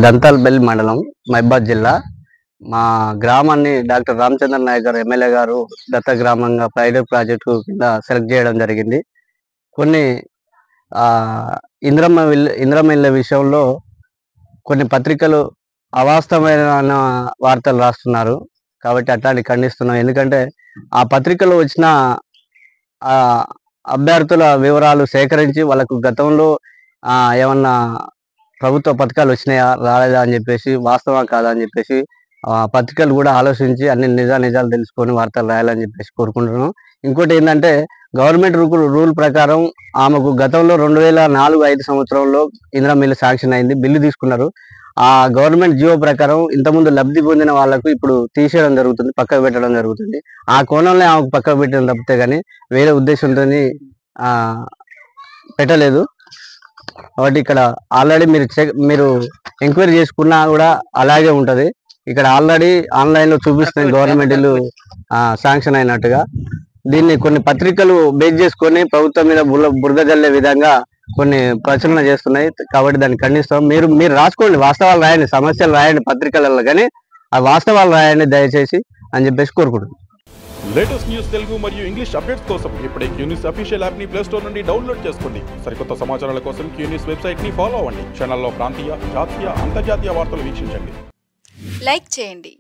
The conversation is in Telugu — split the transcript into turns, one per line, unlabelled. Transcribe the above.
దంతాలబెల్లి మండలం మహబాద్ జిల్లా. మా గ్రామాన్ని డాక్టర్ రామచంద్ర నాయక్ గారు ఎమ్మెల్యే గారు దత్త గ్రామంగా పైలట్ ప్రాజెక్టు కింద సెలెక్ట్ చేయడం జరిగింది. కొన్ని ఇంద్రమ్మ ఇళ్ళ విషయంలో కొన్ని పత్రికలు అవాస్తవమైన వార్తలు రాస్తున్నారు. కాబట్టి అట్లాంటి ఖండిస్తున్నాం. ఎందుకంటే ఆ పత్రికలో వచ్చిన అభ్యర్థుల వివరాలు సేకరించి వాళ్ళకు గతంలో ఏమన్నా ప్రభుత్వ పథకాలు వచ్చినాయా రాలేదా అని చెప్పేసి, వాస్తవం కాదా అని చెప్పేసి పత్రికలు కూడా ఆలోచించి అన్ని నిజాలు తెలుసుకొని వార్తలు రాయాలని చెప్పేసి కోరుకుంటున్నాం. ఇంకోటి ఏంటంటే గవర్నమెంట్ రూల్ ప్రకారం ఆమెకు గతంలో 2004-5 సంవత్సరంలో ఇందిరమ్మ ఇల్లు శాంక్షన్ అయింది, బిల్లు తీసుకున్నారు. ఆ గవర్నమెంట్ జియో ప్రకారం ఇంతకుముందు లబ్ధి పొందిన వాళ్ళకు ఇప్పుడు తీసేయడం జరుగుతుంది, పక్కకు పెట్టడం జరుగుతుంది. ఆ కోణంలో ఆమెకు పక్కకు పెట్టడం తప్పితే కానీ వేరే ఉద్దేశంతో పెట్టలేదు. కాబట్టి ఇక్కడ ఆల్రెడీ మీరు ఎంక్వైరీ చేసుకున్నా కూడా అలాగే ఉంటుంది. ఇక్కడ ఆల్రెడీ ఆన్లైన్లో చూపిస్తుంది గవర్నమెంట్ ఇల్లు శాంక్షన్ అయినట్టుగా. దీన్ని కొన్ని పత్రికలు బేస్ చేసుకొని ప్రభుత్వం మీద బురద జల్లే విధంగా కొన్ని ప్రచురణ చేస్తున్నాయి. కాబట్టి దాన్ని ఖండిస్తాం. మీరు రాసుకోండి, వాస్తవాలు రాయండి, సమస్యలు రాయండి పత్రికలలో, కానీ ఆ వాస్తవాలు రాయండి దయచేసి అని చెప్పేసి కోరుకుంటున్నాం.
లేటెస్ట్ న్యూస్ తెలుగు మరియు ఇంగ్లీష్ అప్డేట్స్ కోసం ఇప్పుడే క్యూన్యూస్ అఫీషియల్ యాప్ ని ప్లే స్టోర్ నుండి డౌన్లోడ్ చేసుకోండి. సరికొత్త సమాచారాల కోసం క్యూన్యూస్ వెబ్సైట్ ని ఫాలో అవ్వండి. ఛానల్లో ప్రాంతీయ, జాతీయ, అంతర్జాతీయ వార్తలు వీక్షించండి.
లైక్ చేయండి.